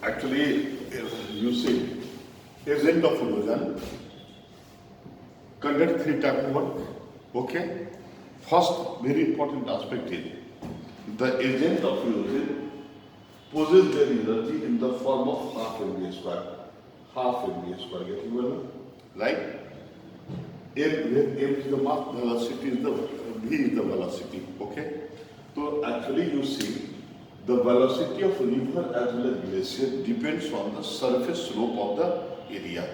Actually, you see, agent of erosion conduct three type of work. Okay. First, very important aspect is the agent of erosion possess their energy in the form of half mv square. Half mv square. Getting well? Right? M is the mass, velocity is the v is the velocity. Okay. So actually, you see, the velocity of river as well as glacier depends on the surface slope of the area.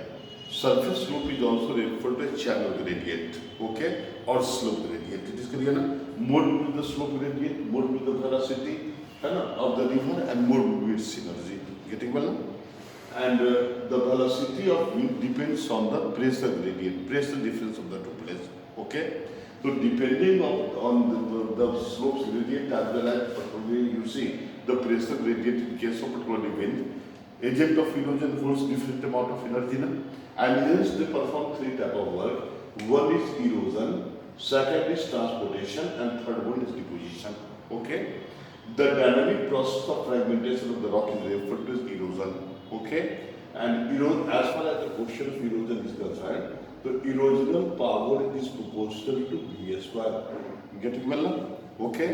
Surface slope is also referred to as channel gradient, okay, or slope gradient. It is clear, na? More will be the slope gradient, more will be the velocity, of the river, and more will be its energy. Getting well, na? And the velocity of wind depends on the pressure gradient, pressure difference of the two places, okay. So depending on the slopes gradient as well as particularly you see the pressure gradient in case of particularly wind, agent of erosion holds different amount of energy, na? And hence they perform three type of work. One is erosion, second is transportation, and third one is deposition. Okay. The dynamic process of fragmentation of the rock is referred to as erosion. Okay. And as far as the question of erosion is concerned, the erosional power is proportional to V square. Getting well now? Okay.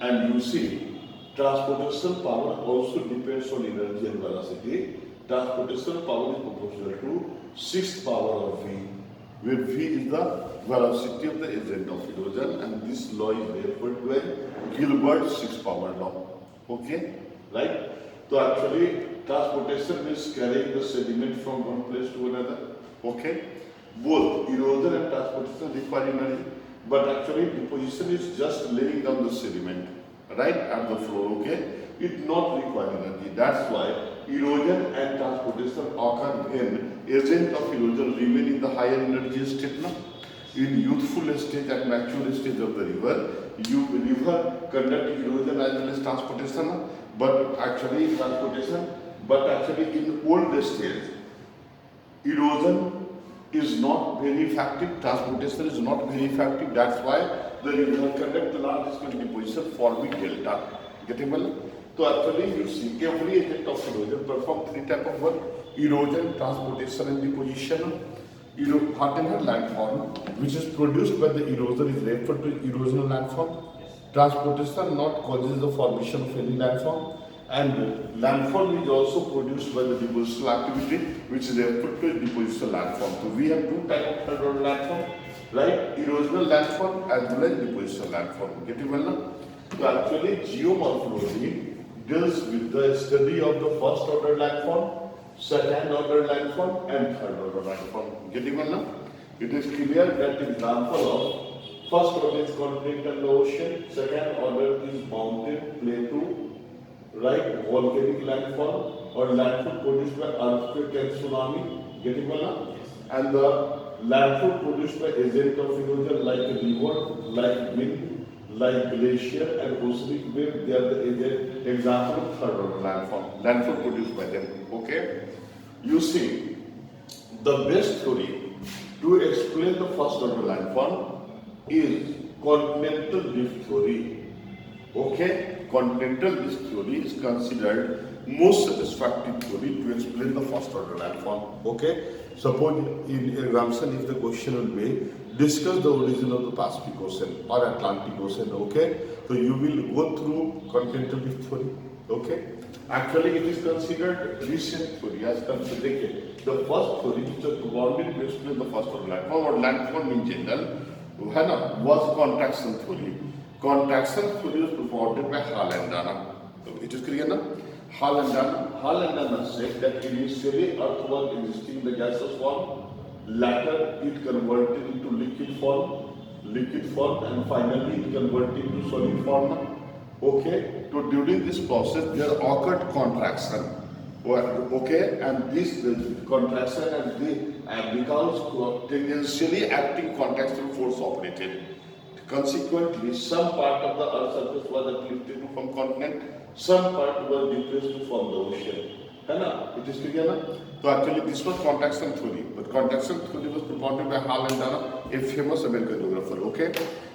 And you see, transportation power also depends on energy and velocity. Transportation power is proportional to 6th power of V, where V is the velocity of the agent of erosion, and this law is referred to as Gilbert's 6th power law. Okay? Right? So actually, transportation means carrying the sediment from one place to another. Okay? Both erosion and transportation require energy, but actually deposition is just laying down the sediment, right, at the floor. Okay? It not require energy. That's why erosion and transportation occur when agent of erosion remain in the higher energy state. No? In youthful stage and mature stage of the river, river conduct erosion as well as transportation, but actually in old stage, erosion is not very effective, transportation is not very effective. That's why the river conduct large scale deposition forming delta. Getting well? So actually you see every agent of erosion perform three type of work: erosion, transportation, and deposition. Whatever landform which is produced by the erosion is referred to erosional landform. Transportation not causes the formation of any landform, and landform is also produced by the depositional activity, which is referred to depositional landform. So we have two types of landform, right? Erosional landform as well as depositional landform. Getting well now? So actually geomorphology deals with the study of the first order landform, second order landform, and third order landform. Getting well now? It is clear that the example of first order is continental ocean, second order is mountain, plateau, right, volcanic landform, or landform produced by earthquake and tsunami. Getting well now? And the landform produced by agent of erosion like a river, like wind, like glacier and oceanic wave, they are the example of third order landform produced by them. Okay? You see, the best theory to explain the first order landform is continental drift theory. Okay? Continental drift theory is considered most satisfactory theory to explain the first order landform. Okay? Suppose in example if the question will be discuss the origin of the Pacific Ocean or Atlantic Ocean. Okay? So you will go through continental drift theory. Okay? Actually, it is considered recent theory as considered the first theory which was provided to explain the first order landform or landform in general was contraction theory. Contraction theory was provided by Hall and Dana. It is clear now? Hall and Dana said that initially Earth was existing in the gaseous form, later it converted into liquid form, and finally it converted into solid form. Okay, so during this process there occurred contraction. Okay, and this contraction and because tangentially acting contractional force operated. Consequently, some part of the Earth's surface was uplifted from continent, some part was depressed from the ocean. It is clear now? So actually this was contraction theory, but contraction theory was propounded by Hall and Dana. a famous American geographer, okay?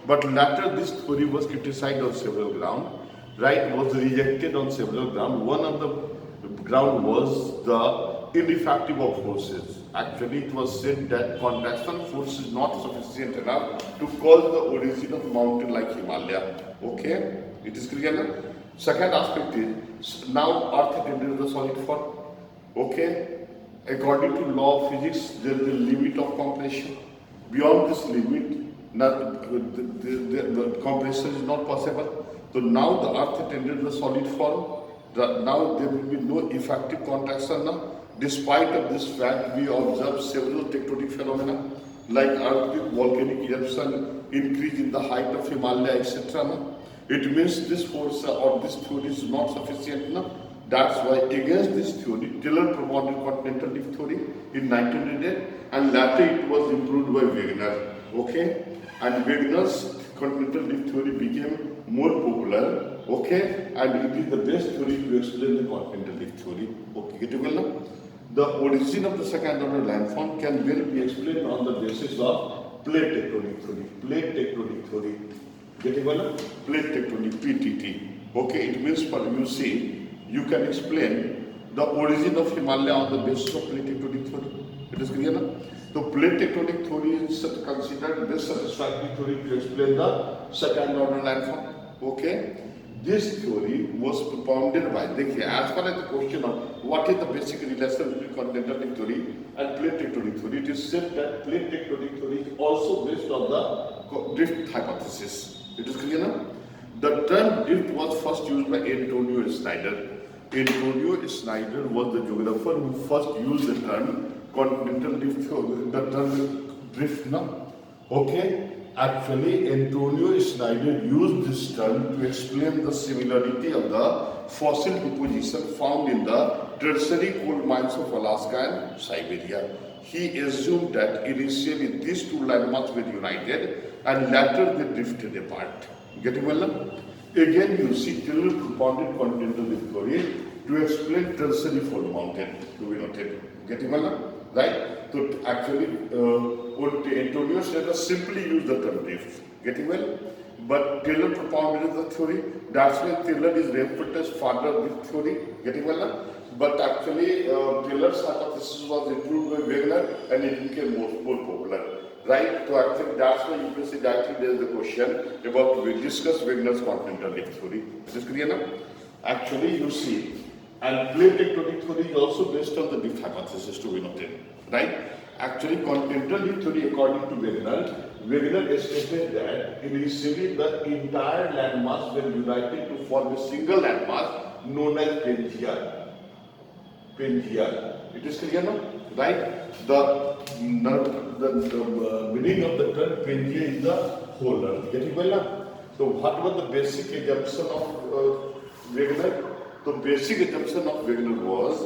But later this theory was criticized on several grounds, right? Was rejected on several grounds. One of the ground was the ineffective of forces. Actually, it was said that contraction force is not sufficient enough to cause the origin of mountain like Himalaya. Okay, it is clear now? Second aspect is now Earth attended the solid form. Okay, according to law of physics, there is a limit of compression. Beyond this limit, the compression is not possible. So now the Earth attended the solid form. Now there will be no effective contraction now. Despite of this fact, we observe several tectonic phenomena like earthquake, volcanic eruption, increase in the height of Himalaya, etc. It means this force or this theory is not sufficient enough. That's why against this theory, Taylor propounded continental drift theory in 1908, and later it was improved by Wegener. Okay, and Wegener's continental drift theory became more popular. Okay, and it is the best theory to explain the continental drift theory. Okay, get it well now? The origin of the second order landform can well be explained on the basis of plate tectonic theory. Plate tectonic theory. Get it well now? Plate tectonic, PTT. Okay, it means for you see, you can explain the origin of Himalaya on the basis of plate tectonic theory. It is clear now? So plate tectonic theory is considered best satisfactory theory to explain the second order landform. Okay. This theory was propounded by, as far as the question of what is the basic relation between continental drift theory and plate tectonic theory, it is said that plate tectonic theory is also based on the drift hypothesis. It is clear now? The term drift was first used by Antonio Snyder. Antonio Snyder was the geographer who first used the term continental drift, the term drift now. Okay? Actually, Antonio Snyder used this term to explain the similarity of the fossil deposition found in the tertiary coal mines of Alaska and Siberia. He assumed that initially these two landmasses were united and later they drifted apart. Getting well now? Again, you see Taylor propounded continental drift theory to explain tertiary fault mountain to be noted. Getting well now? Right? So actually, Antonio Snyder simply used the term drift. Getting well? But Taylor propounded the theory. That's why Taylor is referred as father of drift theory. Getting well now? But actually, Taylor's hypothesis was improved by Wegener and it became more popular. Right? So actually, that's why you can see that there is the question about we discuss Wegener's continental drift theory. Is this clear now? Actually, you see. And plate tectonic theory is also based on the drift hypothesis to be noted, right? Actually, continental drift theory, according to Wegener estimated that initially the entire landmass were united to form a single landmass known as Pangaea. Pangaea. It is clear now, right? The meaning of the term Pangaea is the whole earth. Getting well now? So, what was the basic assumption of Wegener? The basic assumption of Wegener was,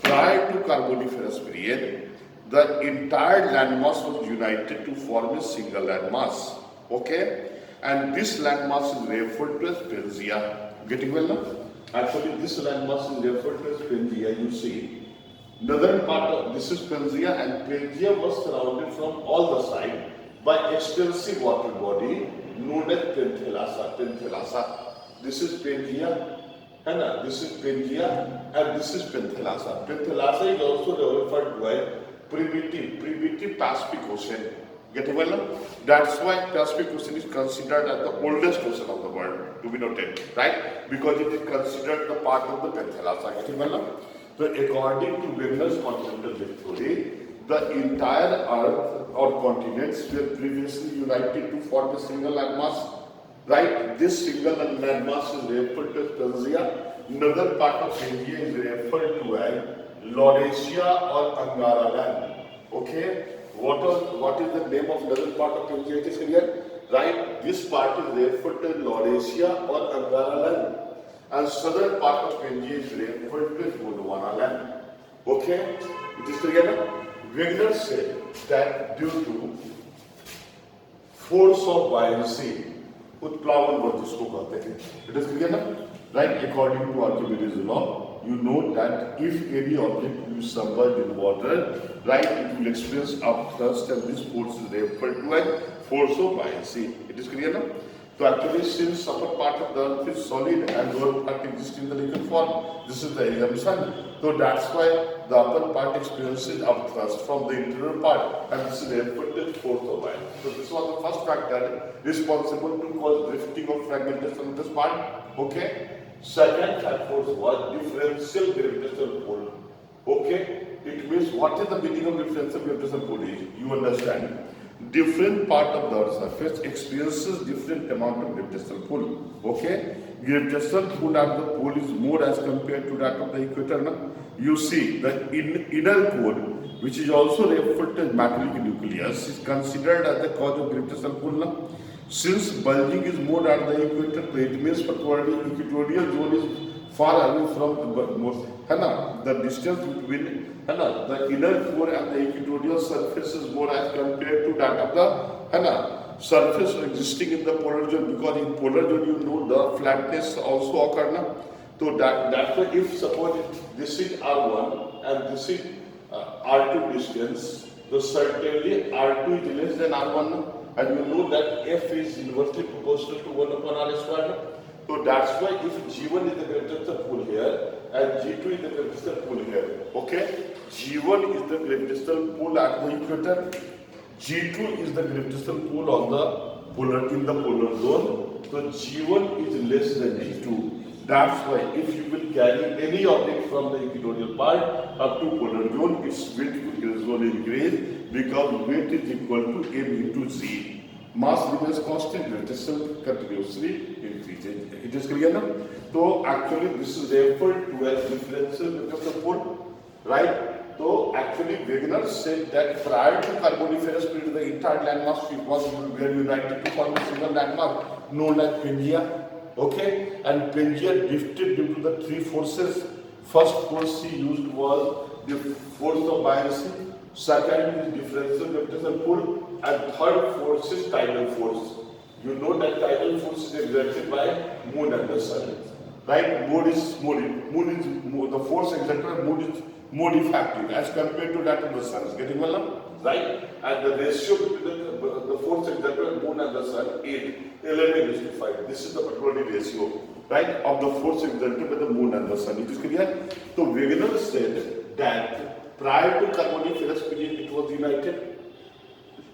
prior to Carboniferous period, the entire landmass was united to form a single landmass. Okay? And this landmass is referred to as Pangaea. Getting well now? Actually, this landmass is referred to as Pangaea. You see, northern part of this is Pangaea, and Pangaea was surrounded from all the sides by extensive water body known as Penthelasa. This is Pangaea. And this is Pangaea and this is Penthelasa. Penthelasa is also referred to as primitive Pacific Ocean. Get it well now? That's why Pacific Ocean is considered as the oldest ocean of the world, to be noted, right? Because it is considered the part of the Penthelasa. Get it well now? So according to Wegener's continental drift theory, the entire Earth or continents were previously united to form a single landmass. Right, this single landmass is referred to as Pangaea. Another part of Pangaea is referred to as Laurasia or Angara land. Okay, what is the name of another part of Pangaea? It is clear, right? This part is referred to as Laurasia or Angara land, and southern part of Pangaea is referred to as Gondwana land. Okay, it is clear. Wegener said that due to force of buoyancy, उत्प्लावन वर्ग जिसको कहते हैं, it is clear ना, right? According to Archimedes law, you know that if any object is submerged in water, right, it will experience upthrust, and this force is referred to as force of buoyancy. It is clear now? So actually, since upper part of the earth is solid and lower part exists in the liquid form, this is the assumption. So that's why the upper part experiences upthrust from the interior part, and this is referred to as force of buoyancy. So this was the first factor responsible to cause drifting or fragmentation of this part. Okay. Second factor was differential gravitational pull. Okay. It means what is the meaning of differential gravitational pull? You understand? Different part of the earth's surface experiences different amount of gravitational pull. Okay, gravitational pull at the pole is more as compared to that of the equator. Now, you see the inner core, which is also referred to as metallic nucleus, is considered as the cause of gravitational pull. Now, since bulging is more at the equator, it means particularly equatorial zone is far away from the most. The distance between the inner core and the equatorial surface is more as compared to that of the surface existing in the polar zone, because in polar zone you know the flatness also occur. So that's why if suppose this is R1 and this is R2 distance, so certainly R2 is less than R1, and you know that F is inversely proportional to 1 upon R square. So that's why if G1 is the gravitational pull here and G2 is the gravitational pull here, okay? G1 is the gravitational pull at the equator, G2 is the gravitational pull on the polar zone. So G1 is less than G2. That's why if you will carry any object from the equatorial part up to polar zone, its weight will gradually increase because weight is equal to m into z. Mass remains constant, gravitational continuously increases. It is clear now? So actually this is referred to as differential gravitational pull, right? So actually Wegener said that prior to Carboniferous period, the entire landmass was were united to form a single landmass known as Pangaea. Okay, and Pangaea drifted due to the three forces. First force he used was the force of buoyancy. Second is differential gravitational pull, and third force is tidal force. You know that tidal force is exerted by moon and the sun, right? The force exerted by moon is more effective as compared to that of the sun. Is getting well now, right? And the ratio between the force exerted by moon and the sun is 11:5. This is the particular ratio, right, of the force exerted by the moon and the sun. It is clear. So Wegener said that prior to Carboniferous period, it was united.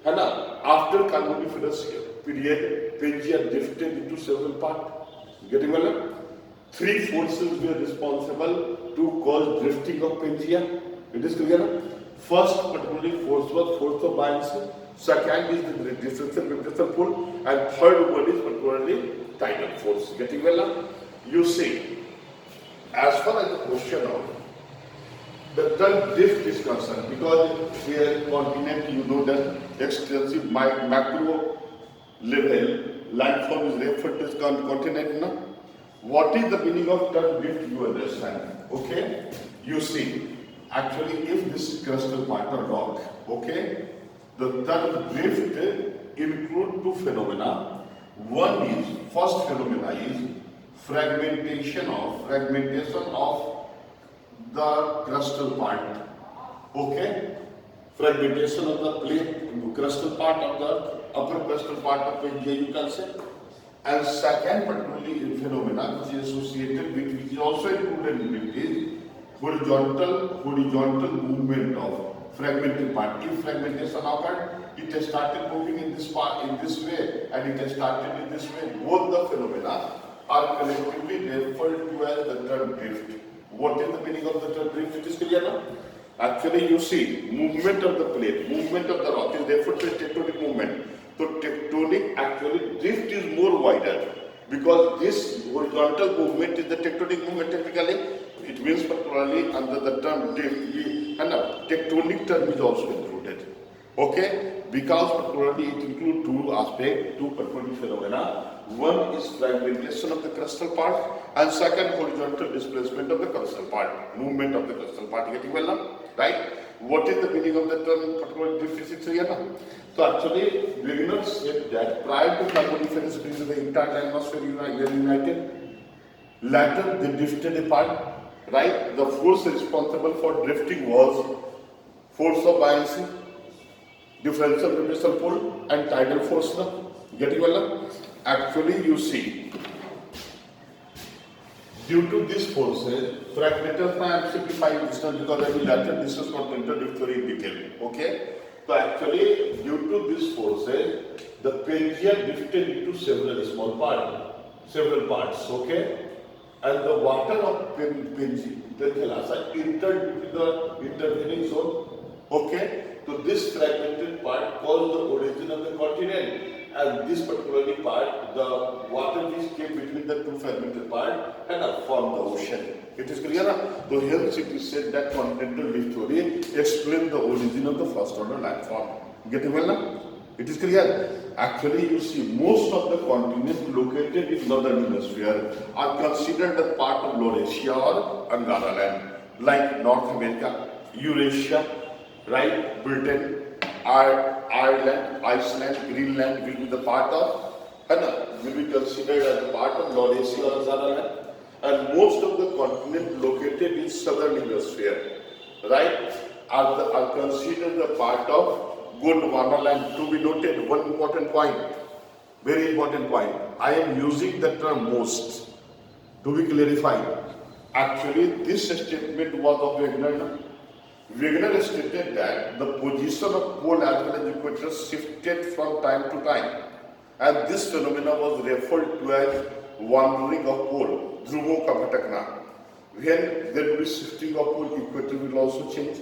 And after Carboniferous period, Pangaea drifted into several parts. Getting well? Three forces were responsible to cause drifting of Pangaea. It is clear. First, particularly force was force of buoyancy. Second is the differential gravitational pull, and third one is particularly tidal force. Getting well? You see, as far as the question of the term drift is concerned, because here continent, you know that extensive macro level landform is referred to as continent. Now, what is the meaning of term drift? You understand? Okay, you see, actually, if this is crustal part or rock, okay, the term drift include two phenomena. One is first phenomena is fragmentation of the crustal part. Okay, fragmentation of the plate, crustal part of the upper crustal part of Pangaea, you can say. And second particularly phenomena which is associated with, which is also included in it, is horizontal movement of fragmented part. If fragmentation occurred, it has started moving in this part, in this way, and it has started in this way. Both the phenomena are collectively referred to as the term drift. What is the meaning of the term drift? It is clear now? Actually, you see, movement of the plate, movement of the rock is referred to as tectonic movement. So tectonic, actually drift is more wider, because this horizontal movement is the tectonic movement technically. It means particularly under the term drift, and a tectonic term is also included. Okay, because particularly it includes two aspects, two particular phenomena. One is fragmentation of the crustal part, and second horizontal displacement of the crustal part, movement of the crustal part. Getting well now, right? What is the meaning of the term particular drift is clear now? So actually, Wegener said that prior to Carboniferous period, the entire atmosphere were united. Later, they drifted apart. right? The force responsible for drifting was force of buoyancy, differential gravitational pull, and tidal force. Now, getting well now? Actually, you see, due to these forces, fragmentals, I am simplifying this one because I will later discuss continental drift theory in detail. Okay? So actually, due to these forces, the Pangaea drifted into several parts. Okay? And the water of Thalassa entered into the intervening zone. Okay? So this fragmented part caused the origin of the continent. And this particularly part, the water which came between the two fragmented parts and formed the ocean. It is clear now? So hence it is said that continental drift theory explains the origin of the first order landform. Getting well now? It is clear. Actually, you see, most of the continents located in northern hemisphere are considered a part of Laurasia or Angara land, like North America, Eurasia, right? Britain, Ireland, Iceland, Greenland will be the part of, will be considered as a part of Laurasia or Angara land. And most of the continents located in southern hemisphere, right, are considered a part of Gondwana land. To be noted, one important point, very important point. I am using the term most to be clarified. Actually, this statement was of Wegener. Wegener stated that the position of pole as well as equator shifted from time to time, and this phenomena was referred to as wandering of pole, dhruvo ka bhatakna. When there will be shifting of pole, equator will also change.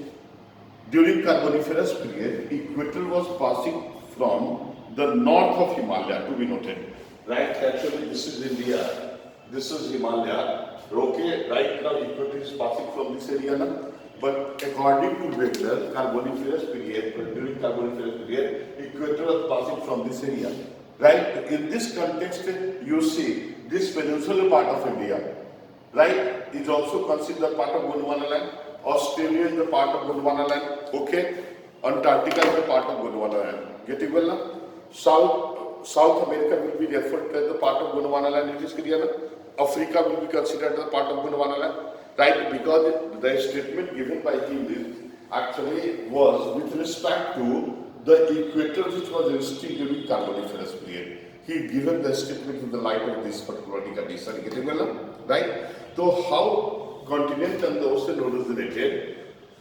During Carboniferous period, equator was passing from the north of Himalaya, to be noted. Right? Actually, this is India. This is Himalaya. Okay, right now equator is passing from this area now. But according to Wegener, Carboniferous period, during Carboniferous period, equator was passing from this area. Right? In this context, you see this peninsular part of India, right, is also considered part of Gondwana land. Australia is the part of Gondwana land. Okay, Antarctica is the part of Gondwana land. Getting well now? South America will be referred to as the part of Gondwana land. It is clear now? Africa will be considered as part of Gondwana land, right? Because the statement given by him actually was with respect to the equator which was resting during Carboniferous period. He given the statement in the light of this particular condition. Getting well now? Right? So how continent and the ocean originated,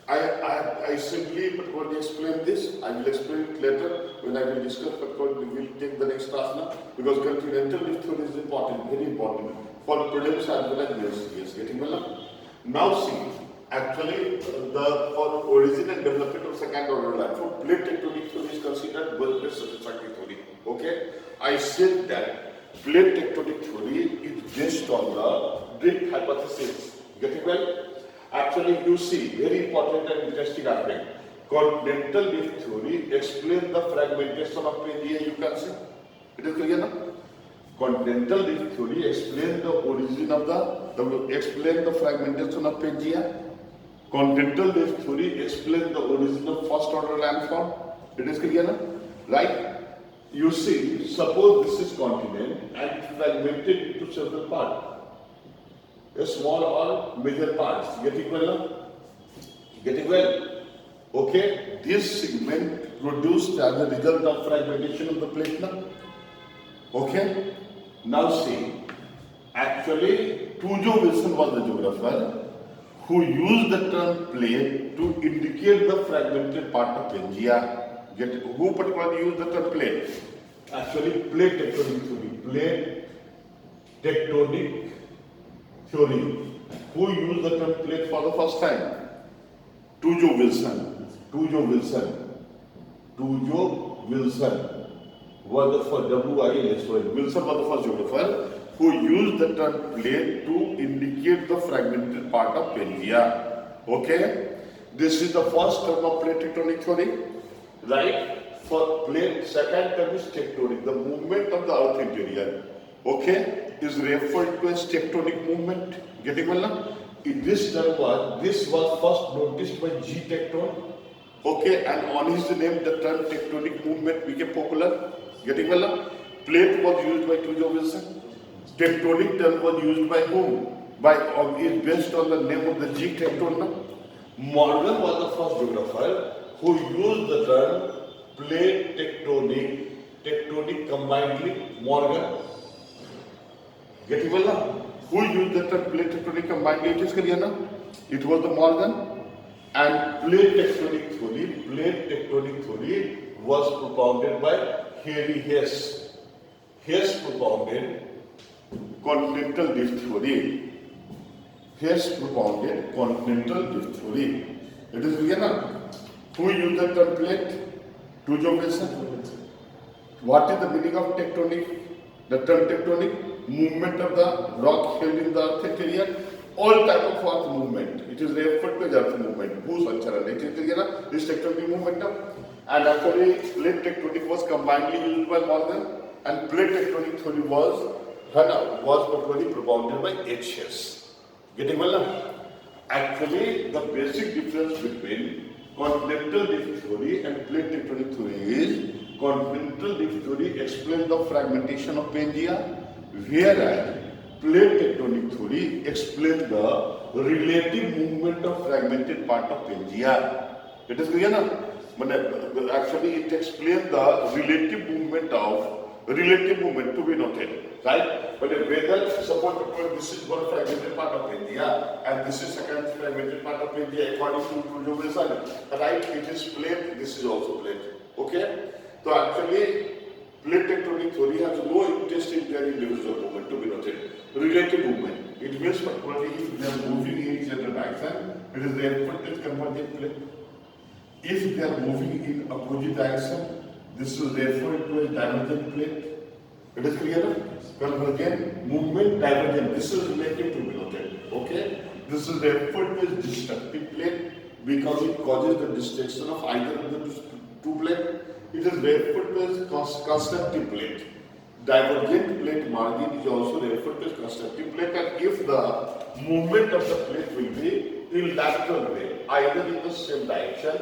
I simply particularly explain this. I will explain it later when I will discuss, but we will take the next class now, because continental drift theory is important, very important for prelims as well as USCS. Getting well now? Now see, actually for origin and development of second order landform, plate tectonic theory is considered well-placed satisfactory theory. Okay? I said that plate tectonic theory is based on the drift hypothesis. Getting well? Actually, you see, very important and interesting aspect. Continental drift theory explains the fragmentation of Pangaea, you can see. It is clear now? Continental drift theory explains the origin of explain the fragmentation of Pangaea. Continental drift theory explains the origin of first order landform. It is clear now? Right? You see, suppose this is continent and it fragmented into several parts. A small or major parts. Getting well now? Getting well? Okay? This segment produced as a result of fragmentation of the plate now. Okay? Now see, actually Tujo Wilson was the geographer who used the term plate to indicate the fragmented part of Pangaea. Who particularly used the term plate? Actually, plate tectonic theory. Plate tectonic theory. Who used the term plate for the first time? Tujo Wilson. Tujo Wilson was the first, Wilson was the first geographer who used the term plate to indicate the fragmented part of Pangaea. Okay? This is the first term of plate tectonic theory. Right? For plate, second term is tectonic, the movement of the earth interior. Okay? Is referred to as tectonic movement. Getting well now? This was first noticed by G. Tecton. Okay, and on his name the term tectonic movement became popular. Getting well now? Plate was used by Tujo Wilson. Tectonic term was used by whom? is based on the name of the G tectonic. Morgan was the first geographer who used the term plate tectonic combinedly. Morgan, getting well now? Who used the term plate tectonic combinedly? It is clear now? It was the Morgan. And plate tectonic theory was propounded by Harry Hess. Hess propounded continental drift theory. Hess propounded continental drift theory. It is clear now? Who used the term plate? Two geographers. What is the meaning of tectonic? The term tectonic, movement of the rock held in the earth area. All type of earth movement. It is referred to as earth movement. Bhusancharan. It is clear now? This tectonic movement now. And actually, plate tectonic was combinedly used by Morgan, and plate tectonic theory was particularly propounded by H. Hess. Getting well now? Actually, the basic difference between continental drift theory and plate tectonic theory is continental drift theory explains the fragmentation of Pangea, whereas plate tectonic theory explains the relative movement of fragmented part of Pangea. It is clear now? Actually, it explains the relative movement to be noted, right? But whether suppose this is one fragmented part of Pangea and this is second fragmented part of Pangea according to geometry, right? It is plate. This is also plate. Okay? So actually, plate tectonic theory has no interest in their individual movement to be noted. Relative movement. It means particularly if they are moving in each other direction, it is therefore convergent plate. If they are moving in opposite direction, this is therefore to a divergent plate. It is clear? Convergent movement, divergent. This is relative to be noted. Okay? This is therefore to a destructive plate because it causes the destruction of either of the two plates. It is referred to as constructive plate. Divergent plate margin is also referred to as constructive plate, and if the movement of the plate will be in lateral way, either in the same direction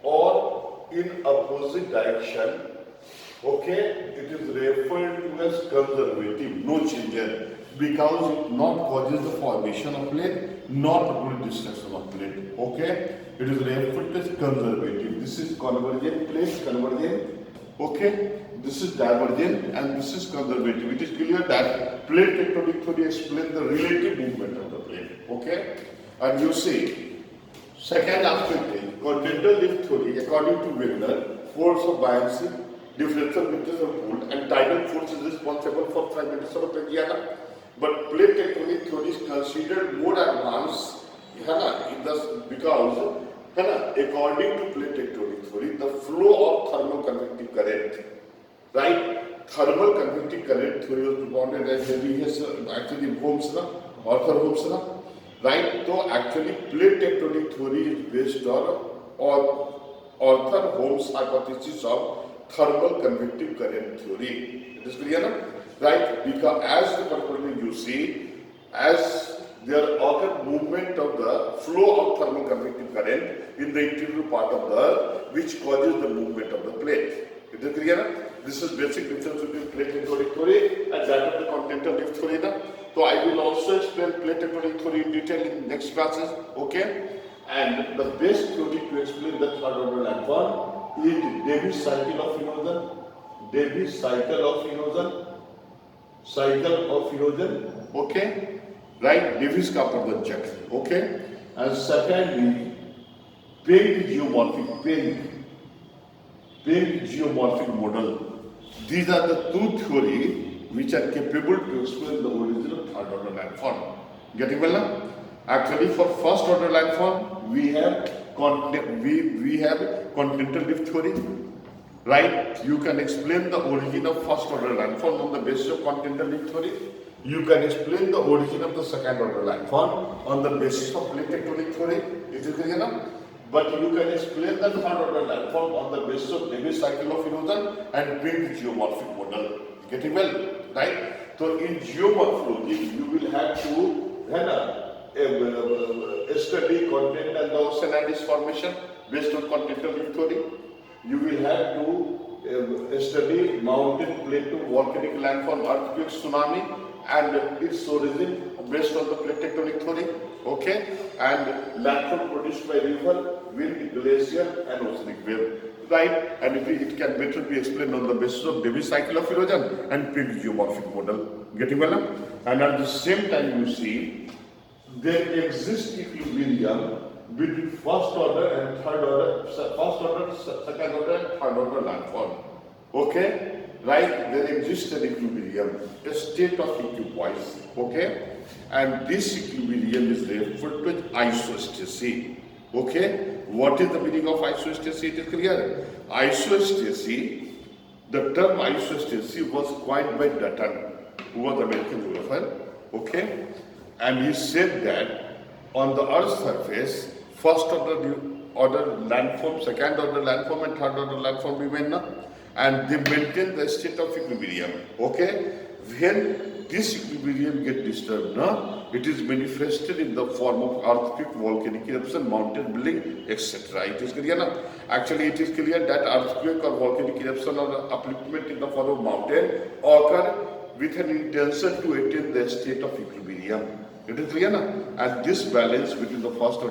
or in opposite direction, okay, it is referred to as conservative, no changes, because it not causes the formation of plate, not the destruction of plate. Okay, it is referred to as conservative. This is convergent plate, convergent. Okay, this is divergent and this is conservative. It is clear that plate tectonic theory explains the relative movement of the plate. Okay, and you see, second aspect is continental drift theory. According to Wagner, force of buoyancy, differential meters of pull, and tidal force is responsible for fragmentation of Pangea. But plate tectonic theory is considered more advanced, because according to plate tectonic theory, the flow of thermal convective current, right? Thermal convective current theory was propounded as actually Ohm's law, Arthur Ohm's law, right? So actually, plate tectonic theory is based on Arthur Ohm's hypothesis of thermal convective current theory. It is clear now? Right? Because as particularly you see, as there occur movement of the flow of thermal convective current in the interior part of the earth, which causes the movement of the plate. Is it clear? This is basic difference between plate tectonic theory and that of the continental drift theory. So I will also explain plate tectonic theory in detail in next classes. Okay? And the best theory to explain the third order landform is Davis cycle of erosion. Davis cycle of erosion. Okay, right? Davis का प्रवचक. Okay, and secondly, Peng geomorphic model. These are the two theories which are capable to explain the origin of third order landform. Getting well now? Actually, for first order landform, we have continental drift theory. Right? You can explain the origin of first order landform on the basis of continental drift theory. You can explain the origin of the second order landform on the basis of plate tectonic theory. Is it clear now? But you can explain the third order landform on the basis of Davis cycle of erosion and Peng geomorphic model. Getting well? Right? So in geomorphology, you will have to study continent and the ocean and its formation based on continental drift theory. You will have to study mountain plateau volcanic landform earthquake tsunami and its origin based on the plate tectonic theory. Okay, and landform produced by river, wind, glacier and oceanic wave. Right, and it can better be explained on the basis of Davis cycle of erosion and peak geomorphic model. Getting well? And at the same time, you see there exists equilibrium between first order and third order, first order, second order, and third order landform. Okay, right? There exists an equilibrium, a state of equipoise. Okay, and this equilibrium is referred to as isostasy. Okay, what is the meaning of isostasy? It is clear. Isostasy, the term isostasy was coined by Dutton, who was an American geographer. Okay, and he said that on the Earth's surface, first order landform, second order landform, and third order landform remain, and they maintain the state of equilibrium. Okay, when this equilibrium gets disturbed, it is manifested in the form of earthquake, volcanic eruption, mountain building, etc. It is clear now. Actually, it is clear that earthquake or volcanic eruption or upliftment in the form of mountain occur with an intention to attain the state of equilibrium. It is clear now. And this balance between the first order